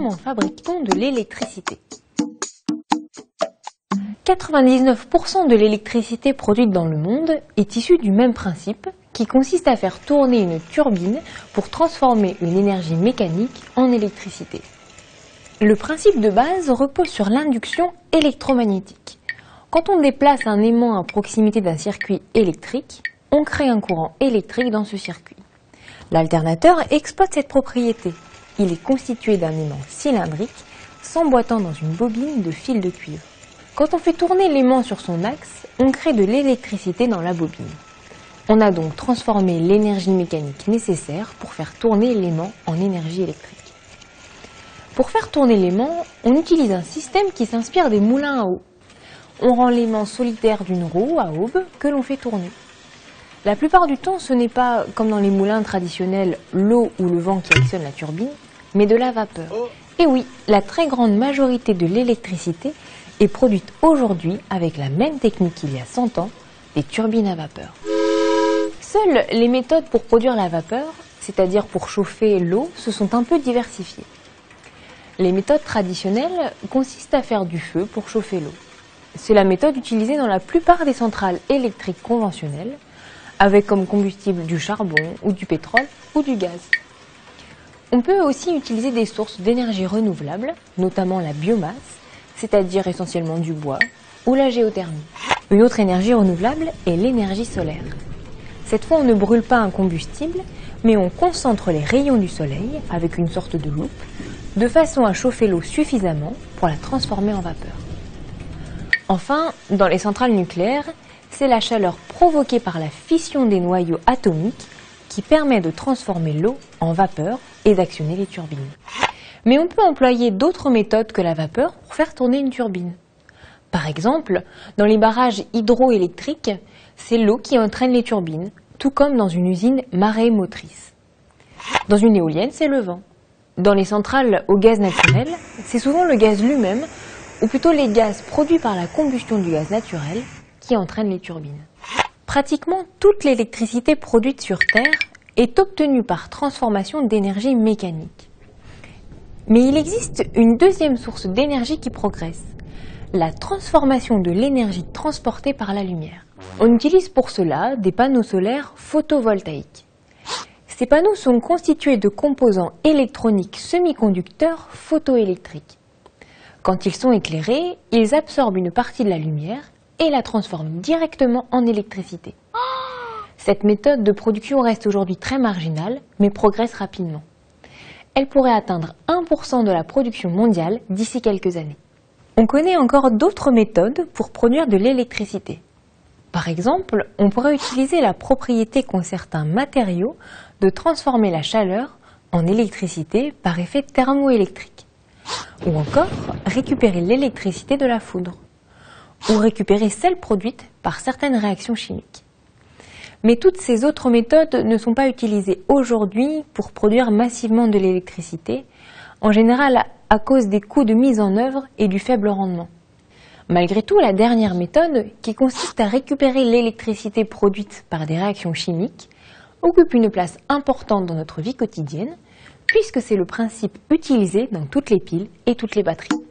comment fabrique-t-on de l'électricité? 99% de l'électricité produite dans le monde est issue du même principe qui consiste à faire tourner une turbine pour transformer une énergie mécanique en électricité. Le principe de base repose sur l'induction électromagnétique. Quand on déplace un aimant à proximité d'un circuit électrique, on crée un courant électrique dans ce circuit. L'alternateur exploite cette propriété. Il est constitué d'un aimant cylindrique s'emboîtant dans une bobine de fil de cuivre. Quand on fait tourner l'aimant sur son axe, on crée de l'électricité dans la bobine. On a donc transformé l'énergie mécanique nécessaire pour faire tourner l'aimant en énergie électrique. Pour faire tourner l'aimant, on utilise un système qui s'inspire des moulins à eau. On rend l'aimant solitaire d'une roue à aube que l'on fait tourner. La plupart du temps, ce n'est pas, comme dans les moulins traditionnels, l'eau ou le vent qui actionne la turbine, mais de la vapeur. Et oui, la très grande majorité de l'électricité est produite aujourd'hui avec la même technique qu'il y a 100 ans, des turbines à vapeur. Seules les méthodes pour produire la vapeur, c'est-à-dire pour chauffer l'eau, se sont un peu diversifiées. Les méthodes traditionnelles consistent à faire du feu pour chauffer l'eau. C'est la méthode utilisée dans la plupart des centrales électriques conventionnelles, avec comme combustible du charbon ou du pétrole ou du gaz. On peut aussi utiliser des sources d'énergie renouvelables, notamment la biomasse, c'est-à-dire essentiellement du bois, ou la géothermie. Une autre énergie renouvelable est l'énergie solaire. Cette fois, on ne brûle pas un combustible, mais on concentre les rayons du soleil avec une sorte de loupe, de façon à chauffer l'eau suffisamment pour la transformer en vapeur. Enfin, dans les centrales nucléaires, c'est la chaleur provoquée par la fission des noyaux atomiques qui permet de transformer l'eau en vapeur et d'actionner les turbines. Mais on peut employer d'autres méthodes que la vapeur pour faire tourner une turbine. Par exemple, dans les barrages hydroélectriques, c'est l'eau qui entraîne les turbines, tout comme dans une usine marémotrice. Dans une éolienne, c'est le vent. Dans les centrales au gaz naturel, c'est souvent le gaz lui-même, ou plutôt les gaz produits par la combustion du gaz naturel, qui entraînent les turbines. Pratiquement toute l'électricité produite sur Terre est obtenue par transformation d'énergie mécanique. Mais il existe une deuxième source d'énergie qui progresse, la transformation de l'énergie transportée par la lumière. On utilise pour cela des panneaux solaires photovoltaïques. Ces panneaux sont constitués de composants électroniques semi-conducteurs photoélectriques. Quand ils sont éclairés, ils absorbent une partie de la lumière et la transforment directement en électricité. Cette méthode de production reste aujourd'hui très marginale, mais progresse rapidement. Elle pourrait atteindre 1% de la production mondiale d'ici quelques années. On connaît encore d'autres méthodes pour produire de l'électricité. Par exemple, on pourrait utiliser la propriété qu'ont certains matériaux de transformer la chaleur en électricité par effet thermoélectrique. Ou encore, récupérer l'électricité de la foudre. Ou récupérer celle produite par certaines réactions chimiques. Mais toutes ces autres méthodes ne sont pas utilisées aujourd'hui pour produire massivement de l'électricité, en général à cause des coûts de mise en œuvre et du faible rendement. Malgré tout, la dernière méthode, qui consiste à récupérer l'électricité produite par des réactions chimiques, occupe une place importante dans notre vie quotidienne, puisque c'est le principe utilisé dans toutes les piles et toutes les batteries.